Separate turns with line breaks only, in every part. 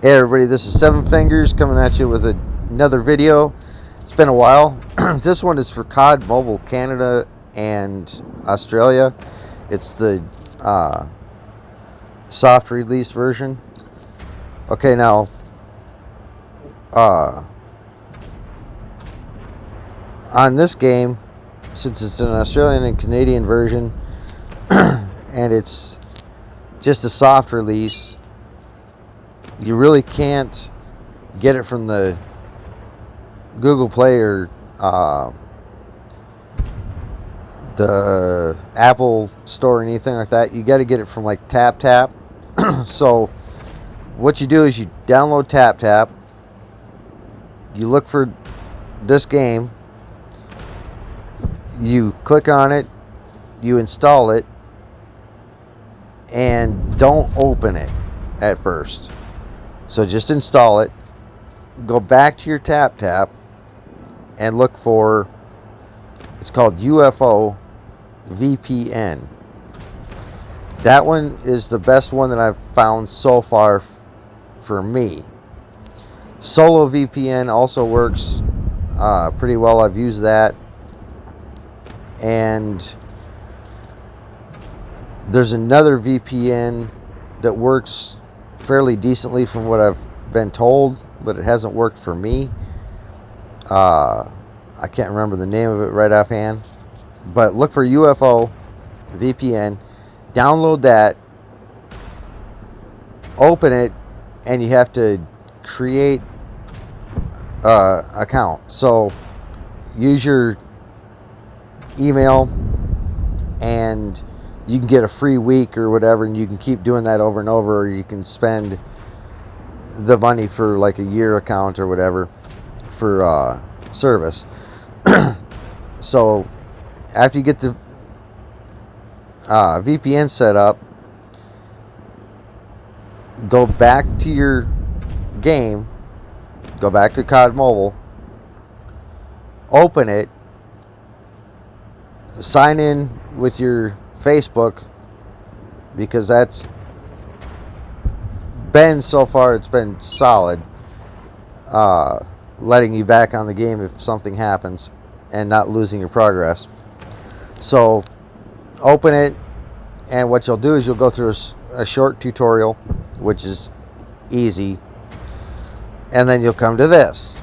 Hey everybody, this is Seven Fingers coming at you with another video. It's been a while. This one is for Codm Canada and Australia. It's the soft release version. Okay, now on this game, since it's an Australian and Canadian version and it's just a soft release, you really can't get it from the Google Play or the Apple Store or anything like that. You got to get it from like TapTap. So what you do is you download TapTap, you look for this game, you click on it, you install it, and don't open it at first. So just install it, go back to your TapTap, and look for, it's called UFO VPN. That one is the best one that I've found so far for me. Solo VPN also works pretty well. I've used that. And there's another VPN that works fairly decently from what I've been told, but it hasn't worked for me. I can't remember the name of it right offhand, but look for UFO VPN, download that, open it, and you have to create an account. So use your email and you can get a free week or whatever, and you can keep doing that over and over, or you can spend the money for like a year account or whatever for service. So after you get the VPN set up, go back to your game, go back to COD Mobile, open it, sign in with your Facebook, because that's been, so far it's been solid, letting you back on the game if something happens and not losing your progress. So open it, and what you'll do is you'll go through a short tutorial, which is easy, and then you'll come to this.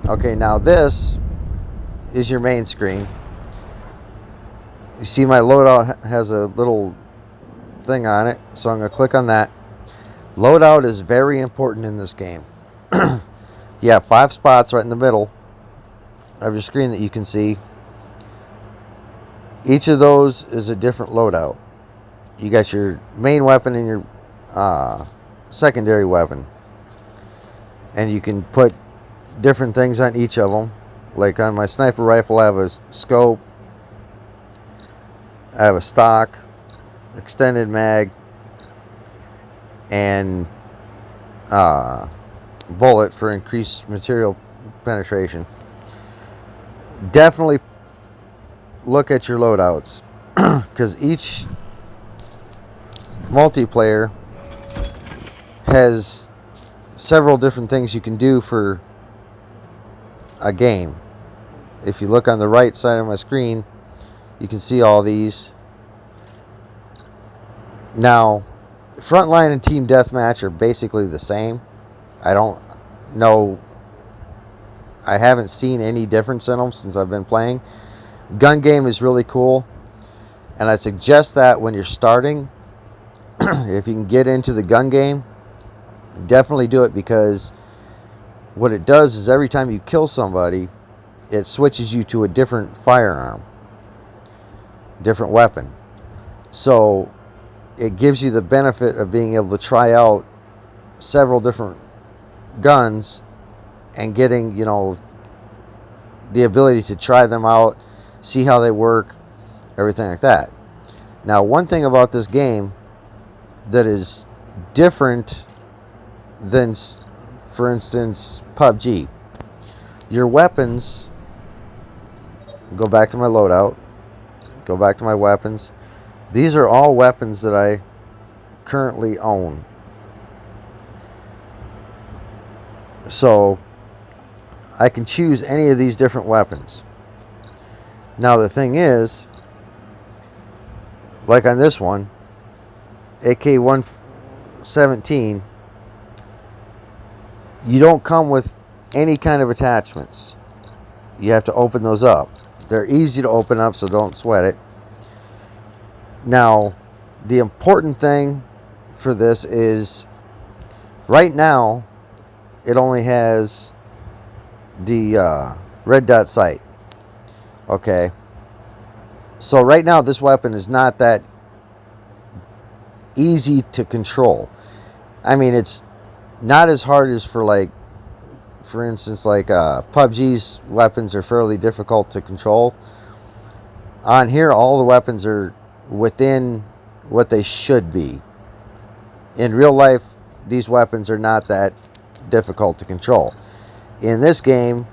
Okay, now this is your main screen. You see my loadout has a little thing on it, so I'm going to click on that. Loadout is very important in this game. You have 5 spots right in the middle of your screen that you can see. Each of those is a different loadout. You got your main weapon and your secondary weapon, and you can put different things on each of them. Like on my sniper rifle, I have a scope, I have a stock, extended mag, and bullet for increased material penetration. Definitely look at your loadouts, because each multiplayer has several different things you can do for a game. If you look on the right side of my screen, you can see all these. Now, Frontline and Team Deathmatch are basically the same. I don't know. I haven't seen any difference in them since I've been playing. Gun game is really cool, and I suggest that when you're starting, if you can get into the gun game, definitely do it, because what it does is every time you kill somebody, it switches you to a different firearm, different weapon. So it gives you the benefit of being able to try out several different guns and getting, the ability to try them out, see how they work, everything like that. Now, one thing about this game that is different than, for instance, PUBG, your weapons, go back to my loadout, go back to my weapons. These are all weapons that I currently own. So I can choose any of these different weapons. Now the thing is, like on this one, AK-117, you don't come with any kind of attachments. You have to open those up. They're easy to open up, so don't sweat it. Now, the important thing for this is, right now, it only has the red dot sight. Okay. So right now, this weapon is not that easy to control. I mean, it's not as hard as for instance, like PUBG's weapons are fairly difficult to control. On here, all the weapons are within what they should be. In real life, these weapons are not that difficult to control. In this game,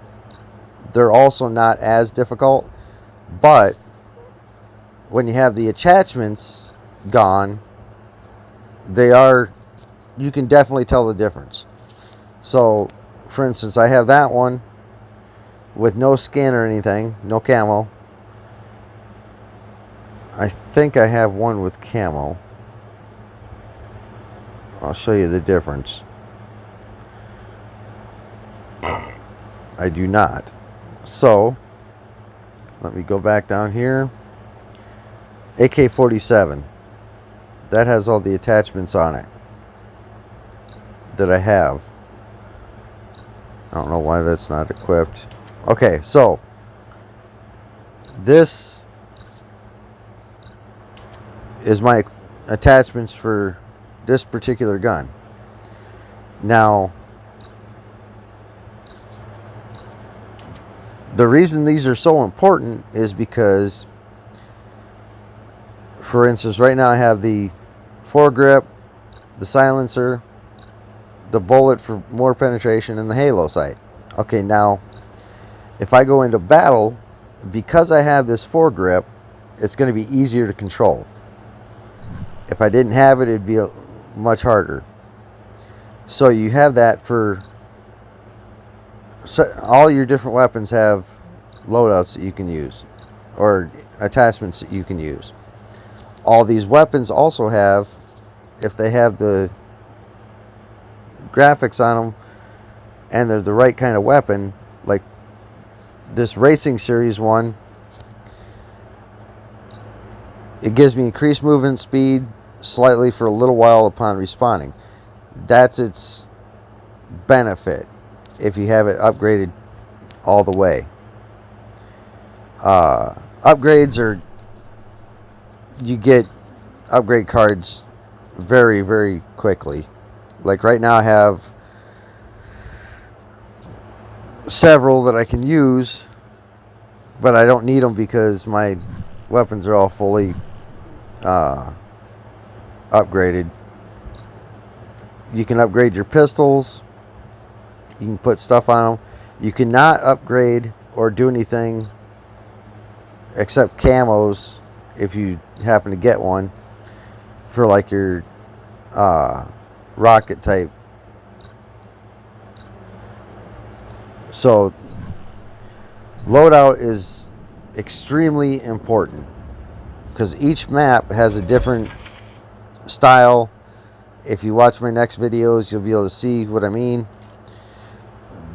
they're also not as difficult, but when you have the attachments gone, you can definitely tell the difference. So, for instance, I have that one with no skin or anything, no camo. I think I have one with camo. I'll show you the difference. I do not. So, let me go back down here. AK-47. That has all the attachments on it that I have. I don't know why that's not equipped. Okay, so this is my attachments for this particular gun. Now, the reason these are so important is because, for instance, right now I have the foregrip, the silencer, the bullet for more penetration, and the halo sight. Okay, now, if I go into battle, because I have this foregrip, it's going to be easier to control. If I didn't have it, it'd be much harder. So you have that for... So all your different weapons have loadouts that you can use, or attachments that you can use. All these weapons also have, if they have the graphics on them and they're the right kind of weapon, like this racing series one, it gives me increased movement speed slightly for a little while upon respawning. That's its benefit if you have it upgraded all the way. Upgrades are, you get upgrade cards very, very quickly. Like right now I have several that I can use, but I don't need them because my weapons are all fully upgraded. You can upgrade your pistols. You can put stuff on them. You cannot upgrade or do anything except camos if you happen to get one for like your rocket type. So loadout is extremely important because each map has a different style. If you watch my next videos, you'll be able to see what I mean.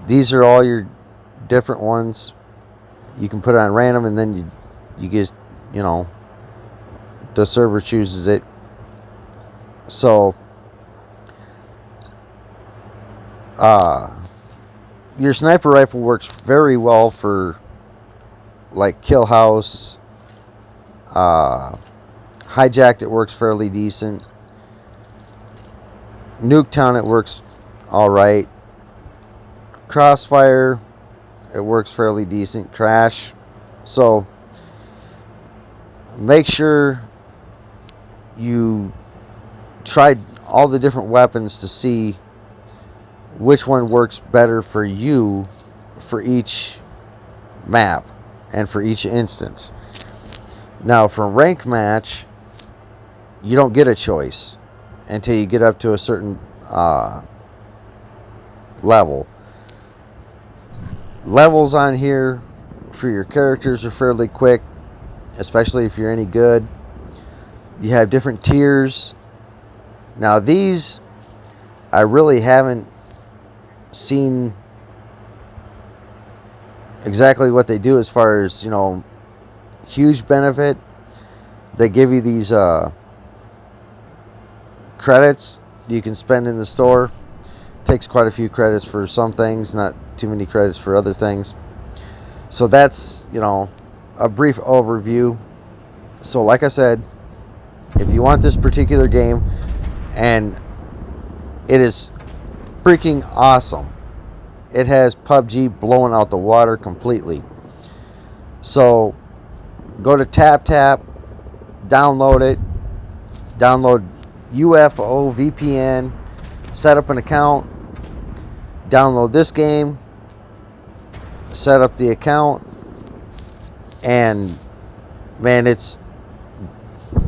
These are all your different ones. You can put it on random, and then you just, you know, the server chooses it. So your sniper rifle works very well for like Kill House. Hijacked, it works fairly decent. Nuketown, it works alright. Crossfire, it works fairly decent. Crash. So make sure you try all the different weapons to see which one works better for you for each map and for each instance. Now for a rank match, you don't get a choice until you get up to a certain level. Levels on here for your characters are fairly quick, especially if you're any good. You have different tiers. Now these, I really haven't seen exactly what they do as far as, you know, huge benefit. They give you these credits you can spend in the store. Takes quite a few credits for some things, not too many credits for other things. So that's, you know, a brief overview. So like I said, if you want this particular game, and it is freaking awesome. It has PUBG blowing out the water completely. So go to TapTap, download it, download UFO VPN, set up an account, download this game, set up the account, and man, it's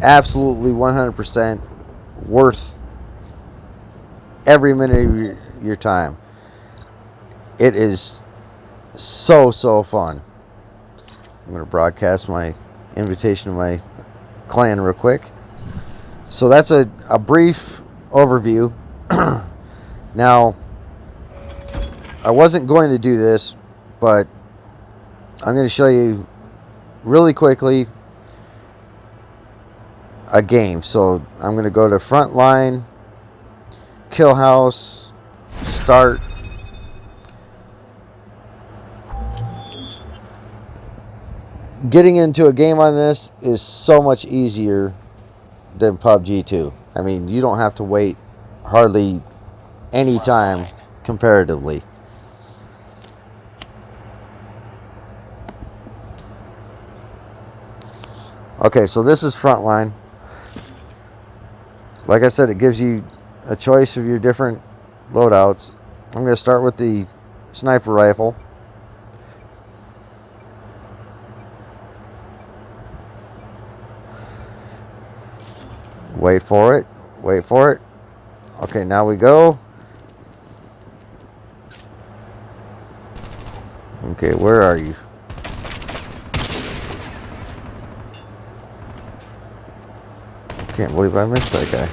absolutely 100% worth every minute of your time. It is so fun. I'm going to broadcast my invitation to my clan real quick. So that's a brief overview. Now, I wasn't going to do this, but I'm going to show you really quickly a game. So I'm going to go to Frontline, Kill House, Start. Getting into a game on this is so much easier than PUBG 2. I mean, you don't have to wait hardly any time comparatively. Okay, so this is Frontline. Like I said, it gives you a choice of your different loadouts. I'm going to start with the sniper rifle. Wait for it. Wait for it. Okay, now we go. Okay, where are you? Can't believe I missed that guy.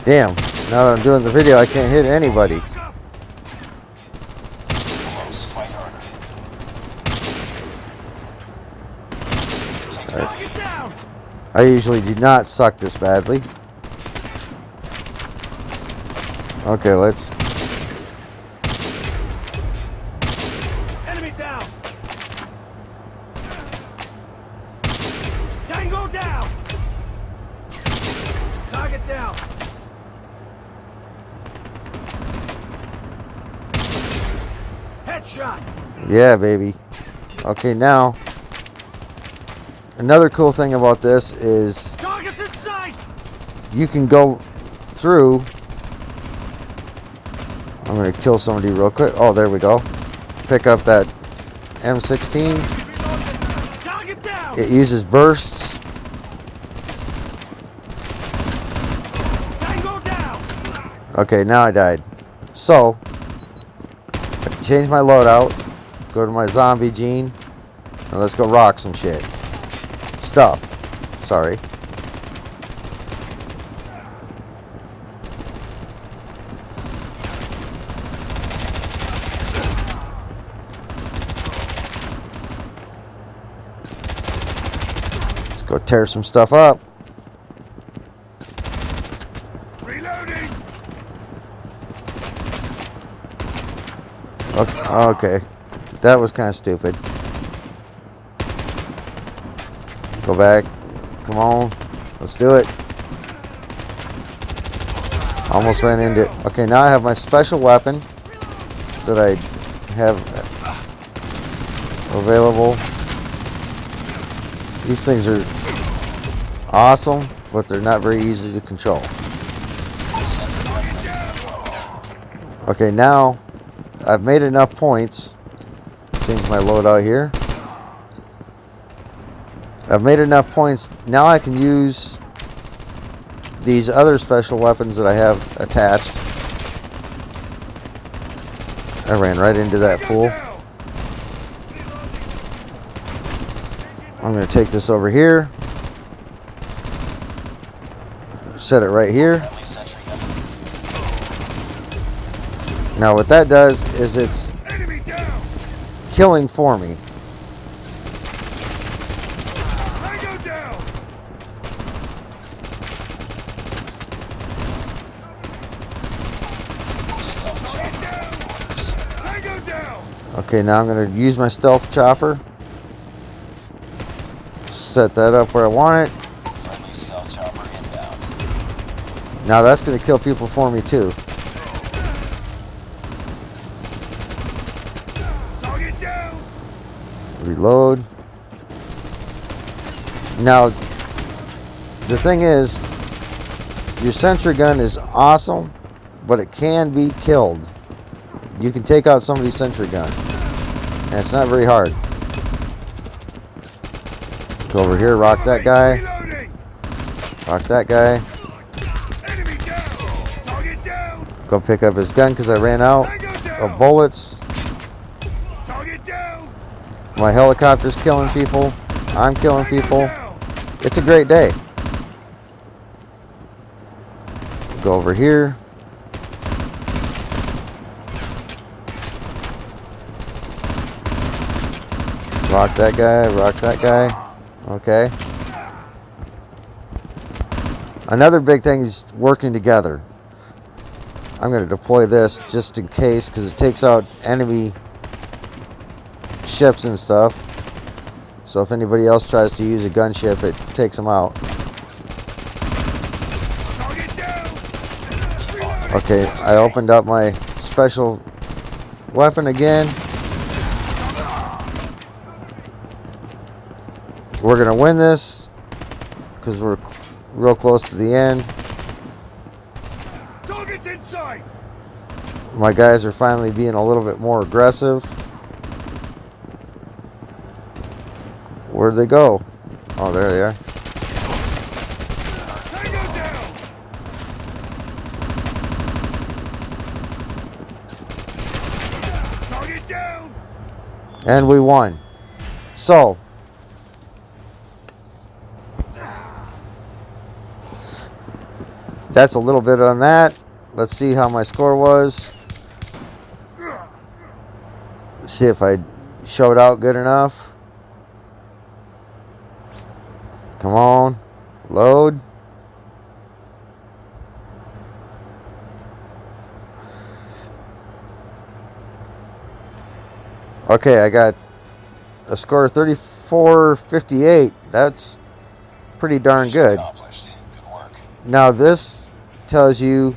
Damn, now that I'm doing the video, I can't hit anybody. I usually do not suck this badly. Okay, let's...
Enemy down! Tango down! Target down! Headshot!
Yeah, baby. Okay, now... Another cool thing about this is
Targets in sight!
you can go through. I'm going to kill somebody real quick. Oh, there we go. Pick up that M16.
Target down!
It uses bursts.
Tango down!
Okay, now I died. So, I can change my loadout. Go to my zombie gene. And let's go rock some shit. Stuff. Sorry. Let's go tear some stuff up.
Reloading!
Okay. That was kind of stupid. Go back. Come on. Let's do it. Almost ran into it. Okay, now I have my special weapon that I have available. These things are awesome, but they're not very easy to control. Okay, now I've made enough points. Change my loadout here. I've made enough points. Now I can use these other special weapons that I have attached. I ran right into that fool. I'm going to take this over here. Set it right here. Now what that does is it's killing for me. Okay, now I'm going to use my stealth chopper. Set that up where I want it. Now that's going to kill people for me too. Reload. Now, the thing is, your sentry gun is awesome, but it can be killed. You can take out somebody's sentry gun, and it's not very hard. Go over here, rock that guy. Rock that guy. Go pick up his gun because I ran out of bullets. My helicopter's killing people. I'm killing people. It's a great day. Go over here. Rock that guy, rock that guy. Okay. Another big thing is working together. I'm going to deploy this just in case because it takes out enemy ships and stuff. So if anybody else tries to use a gunship, it takes them out. Okay, I opened up my special weapon again. We're going to win this because we're real close to the end.
Target's inside.
My guys are finally being a little bit more aggressive. Where'd they go? Oh, there they are.
Tango down. Target down.
And we won. So, that's a little bit on that. Let's see how my score was. See if I showed out good enough. Come on. Load. Okay, I got a score of 34.58. That's pretty darn good. Now this tells you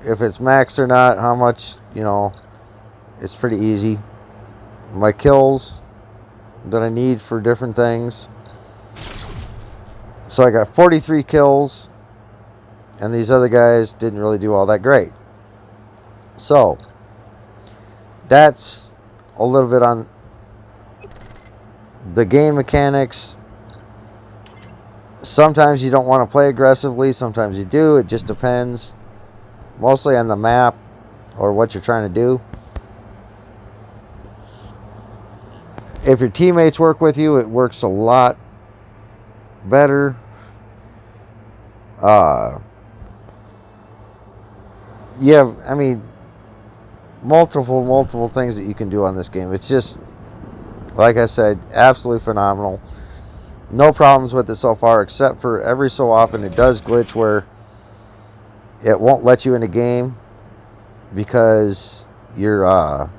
if it's max or not, how much, you know, it's pretty easy. My kills that I need for different things. So I got 43 kills, and these other guys didn't really do all that great. So that's a little bit on the game mechanics. Sometimes you don't want to play aggressively, sometimes you do. It just depends. Mostly on the map or what you're trying to do. If your teammates work with you, it works a lot better. You have, I mean, multiple things that you can do on this game. It's just, like I said, absolutely phenomenal. No problems with it so far, except for every so often it does glitch where it won't let you in the game because your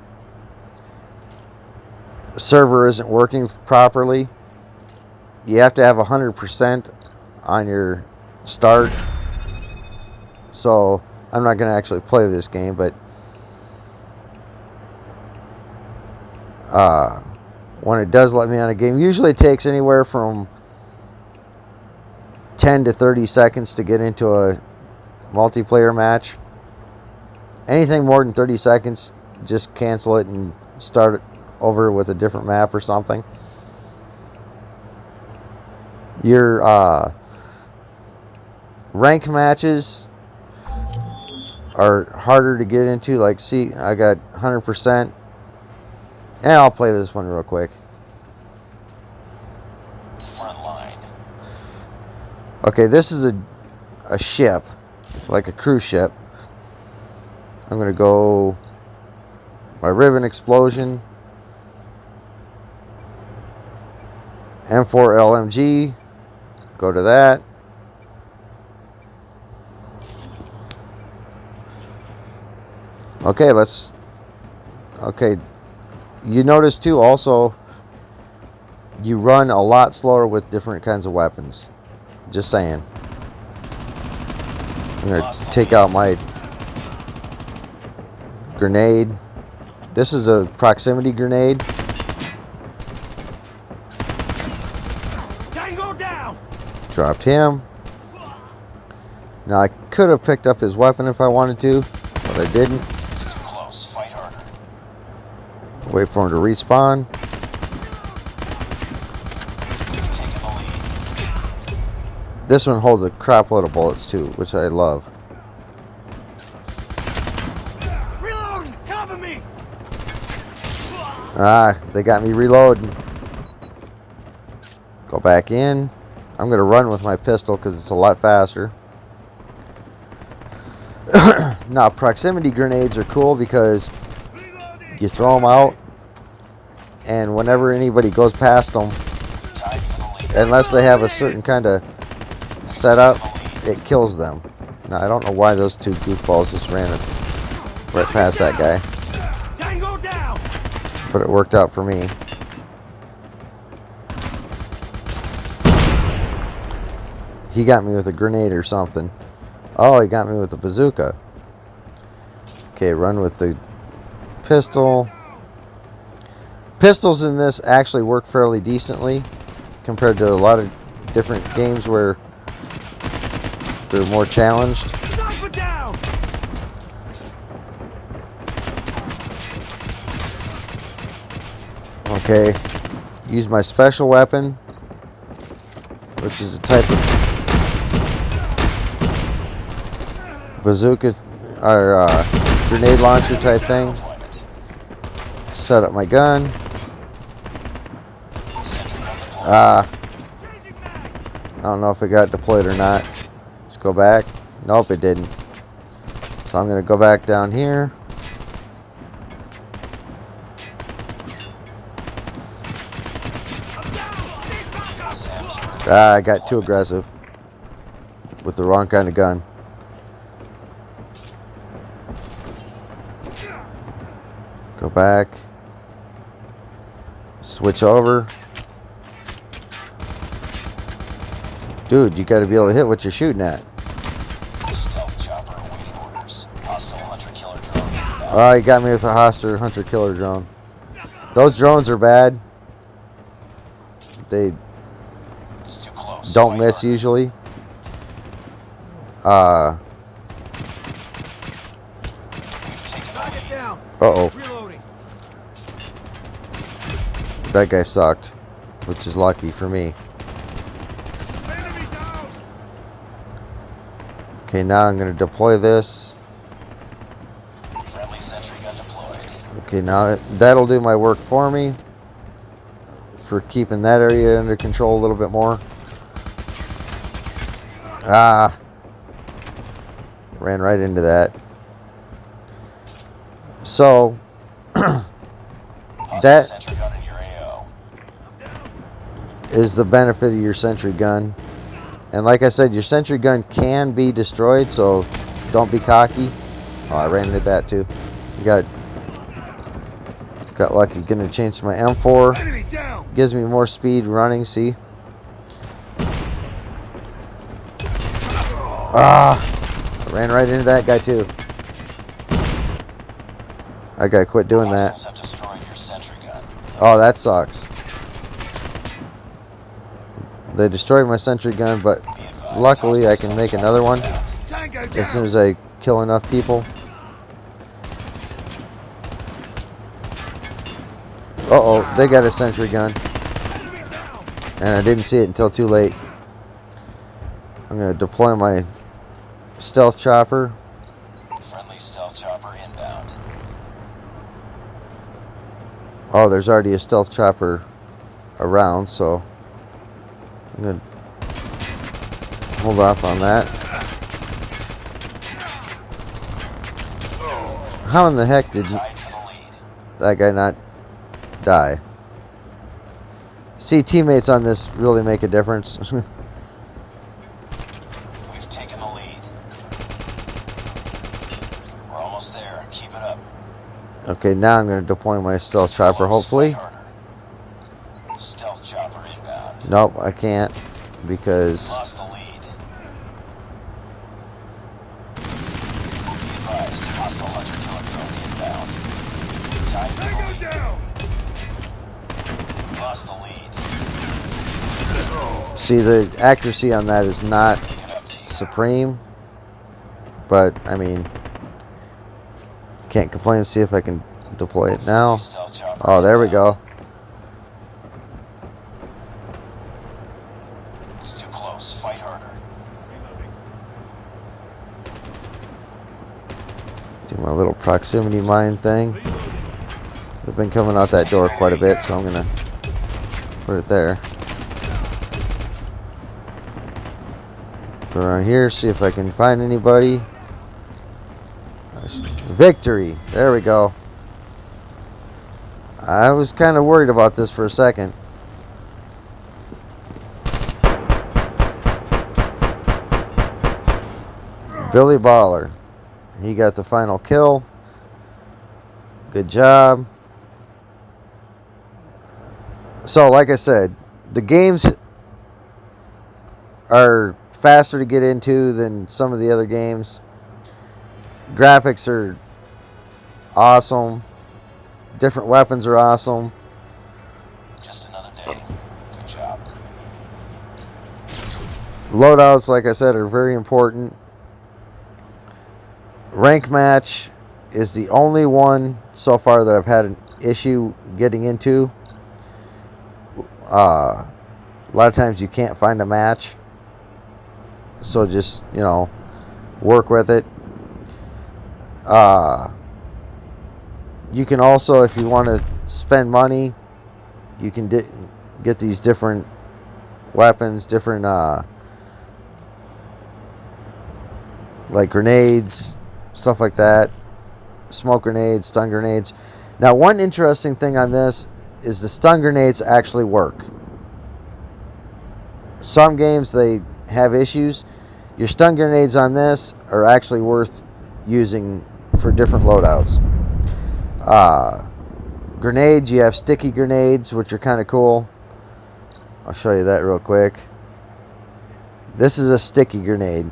server isn't working properly. You have to have 100% on your start. So I'm not going to actually play this game, but when it does let me on a game, usually it takes anywhere from 10 to 30 seconds to get into a multiplayer match. Anything more than 30 seconds, just cancel it and start it over with a different map or something. Your rank matches are harder to get into. Like, see, I got 100%. And I'll play this one real quick.
Frontline.
Okay, this is a ship, like a cruise ship. I'm going to go my ribbon explosion, M4 LMG, go to that. Okay, okay, you notice too also, you run a lot slower with different kinds of weapons. Just saying. I'm going to take out my grenade. This is a proximity grenade.
Tango down.
Dropped him. Now I could have picked up his weapon if I wanted to, but I didn't.
It's too close. Fight harder.
Wait for him to respawn.
Taking the lead.
This one holds a crap load of bullets too, which I love.
Reloading. Cover me.
Ah, they got me reloading. Go back in. I'm going to run with my pistol because it's a lot faster. Now, proximity grenades are cool because you throw them out, and whenever anybody goes past them,
Tied for the lead.
unless they have a certain kind of setup, it kills them. Now, I don't know why those two goofballs just ran right past that guy,
Tango down.
but it worked out for me. He got me with a grenade or something. Oh, he got me with a bazooka. Okay, run with the pistol. Pistols in this actually work fairly decently compared to a lot of different games where they're more challenged.
Sniper down.
Okay, use my special weapon, which is a type of bazooka or grenade launcher type thing. Set up my gun. I don't know if it got deployed or not. Let's go back. Nope, it didn't. So I'm going to go back down here. I got too aggressive with the wrong kind of gun. Go back. Switch over. Dude, you gotta be able to hit what you're shooting at.
Stealth chopper awaiting orders. Hostile hunter-killer drone.
Oh, he got me with a hostile hunter-killer drone. Those drones are bad. They
It's too close.
don't
Fight
miss
harder.
usually.
We've taken the
Target
lead.
down.
Uh-oh.
Reloading.
That guy sucked, which is lucky for me.
Enemy down.
Okay, now I'm going to deploy this.
Friendly sentry gun deployed.
Okay, now that'll do my work for me for keeping that area under control a little bit more. Ah, ran right into that. So
Hostile
that
sentry gun in your AO.
is the benefit of your sentry gun. And like I said, your sentry gun can be destroyed, so don't be cocky. Oh, I ran into that too. You got lucky. Gonna change to my M4.
Enemy down.
Gives me more speed running, see? Ah! I ran right into that guy too. I gotta quit doing that.
Hostiles have destroyed your sentry gun.
Oh, that sucks. They destroyed my sentry gun, but
Be advised,
luckily I
hostile
can make
stealth
another one
Tango down.
as soon as I kill enough people. Uh-oh, they got a sentry gun.
Enemy down.
And I didn't see it until too late. I'm going to deploy my stealth chopper.
Friendly chopper inbound.
Oh, there's already a stealth chopper around, so I'm going to hold off on that. How in the heck did
Tied for the lead.
that guy not die? See, teammates on this really make a difference.
We've taken the lead. We're almost there. Keep it up.
Okay, now I'm going to deploy my stealth chopper,
Close.
hopefully.
Fight harder. Stealth chopper inbound.
Nope, I can't because
Lost the lead. Be advised, hostile hunter-killer drone inbound. Tied for
Tango
the
down!
lead. Lost the lead.
see the accuracy on that is not
Pick it up, team.
supreme, but I mean, can't complain. See if I can deploy it now.
Stealth chopper
Oh, there we
inbound.
go.
It's too close. Fight harder.
Do my little proximity mine thing. I've been coming out that door quite a bit, so I'm gonna put it there. Go around here, see if I can find anybody. Victory! There we go. I was kind of worried about this for a second. Billy Baller. He got the final kill. Good job. So, like I said, the games are faster to get into than some of the other games. Graphics are awesome. Different weapons are awesome.
Just another day. Good job.
Loadouts, like I said, are very important. Rank match is the only one so far that I've had an issue getting into. A lot of times you can't find a match, so just, you know, work with it. You can also, if you want to spend money, you can get these different weapons, different like grenades, stuff like that, smoke grenades, stun grenades. Now, one interesting thing on this is the stun grenades actually work. Some games they have issues. Your stun grenades on this are actually worth using for different loadouts. Grenades, you have sticky grenades, which are kind of cool. I'll show you that real quick. This is a sticky grenade.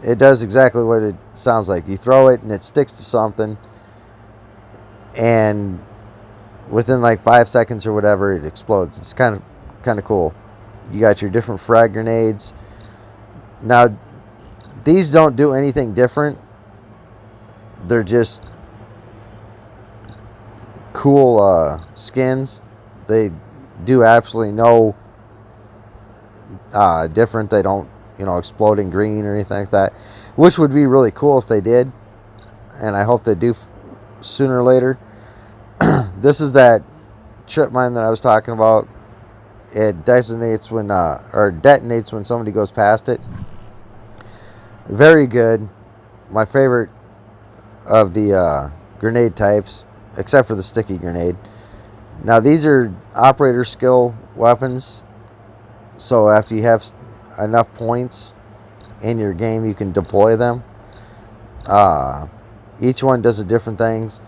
It does exactly what it sounds like. You throw it and it sticks to something, and within like 5 seconds or whatever, it explodes. It's kind of cool. You got your different frag grenades. Now, these don't do anything different. They're just cool skins. They do absolutely no different. They don't, explode in green or anything like that, which would be really cool if they did, and I hope they do sooner or later. This is that trip mine that I was talking about. It designates when or detonates when somebody goes past it. Very good. My favorite of the grenade types, except for the sticky grenade. Now, these are operator skill weapons, so after you have enough points in your game, you can deploy them. Each one does a different things.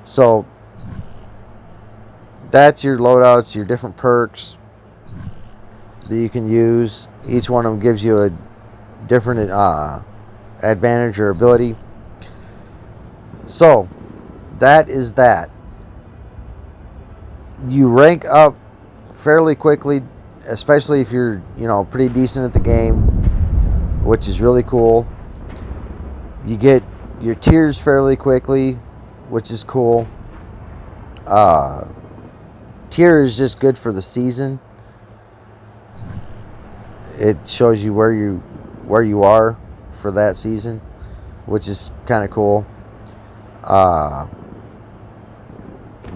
So that's your loadouts, your different perks that you can use. Each one of them gives you a different advantage or ability. So that is that. You rank up fairly quickly, especially if you're, pretty decent at the game, which is really cool. You get your tiers fairly quickly, which is cool. Tier is just good for the season. It shows you where you are for that season. which is kind of cool.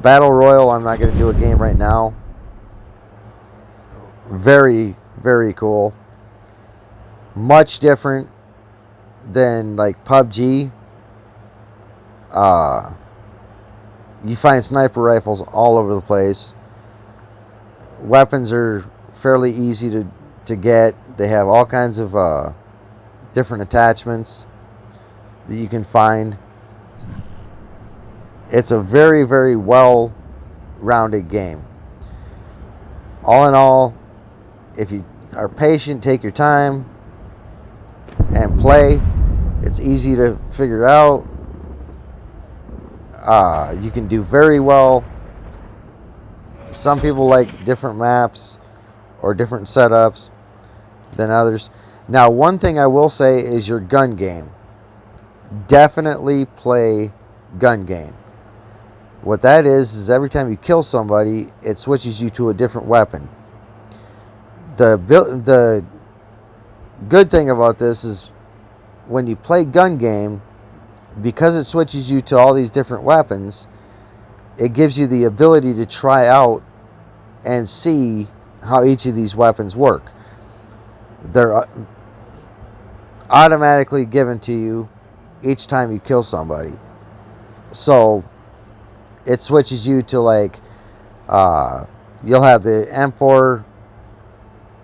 Battle Royal, I'm not going to do a game right now. Very, very cool. Much different than like PUBG. You find sniper rifles all over the place. Weapons are fairly easy to get. They have all kinds of different attachments that you can find. It's a very, very well-rounded game. All in all, if you are patient, take your time, and play, it's easy to figure out. You can do very well. Some people like different maps or different setups than others. Now, one thing I will say is your gun game. Definitely play gun game. What that is every time you kill somebody, it switches you to a different weapon. The good thing about this is when you play gun game, because it switches you to all these different weapons, it gives you the ability to try out and see how each of these weapons work. They're automatically given to you each time you kill somebody. So it switches you to like, you'll have the M4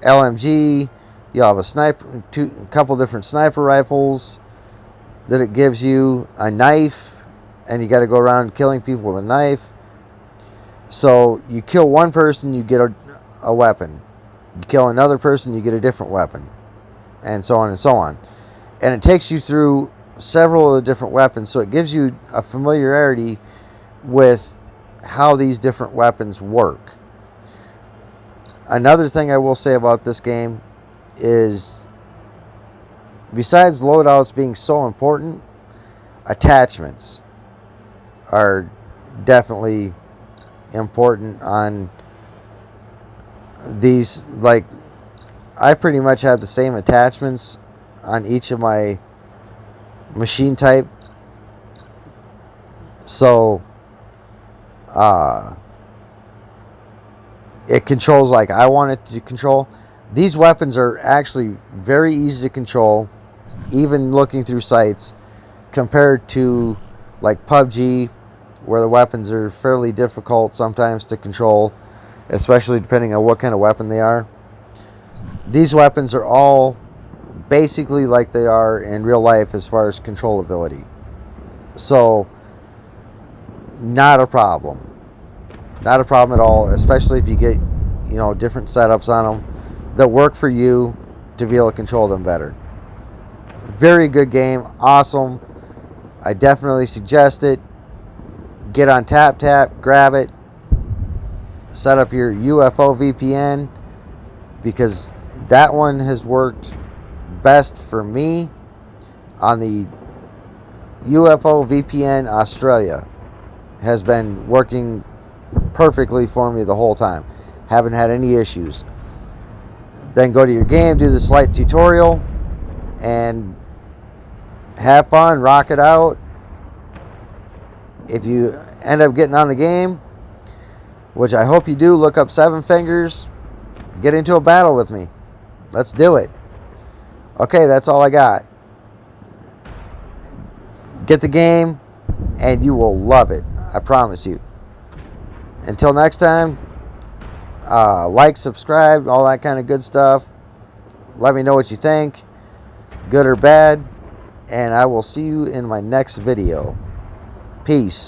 LMG, you'll have a couple different sniper rifles that it gives you, a knife, and you got to go around killing people with a knife. So you kill one person, you get a weapon. You kill another person, you get a different weapon, and so on and so on. And it takes you through several of the different weapons, so it gives you a familiarity with how these different weapons work. Another thing I will say about this game is, besides loadouts being so important, attachments are definitely important on these. Like, I pretty much have the same attachments on each of my machine type. So it controls like I want it to control. These weapons are actually very easy to control, even looking through sights, compared to like PUBG, where the weapons are fairly difficult sometimes to control, especially depending on what kind of weapon they are. These weapons are all basically like they are in real life as far as controllability. So, not a problem. Not a problem at all, especially if you get, different setups on them that work for you to be able to control them better. Very good game. Awesome. I definitely suggest it. Get on TapTap, grab it, set up your UFO VPN, because that one has worked best for me on the UFO VPN. Australia has been working perfectly for me the whole time. Haven't had any issues. Then go to your game, do the slight tutorial, and have fun, rock it out. If you end up getting on the game, which I hope you do, look up Seven Fingers, get into a battle with me. Let's do it. Okay, that's all I got. Get the game, and you will love it. I promise you. Until next time, like, subscribe, all that kind of good stuff. Let me know what you think, good or bad, and I will see you in my next video. Peace.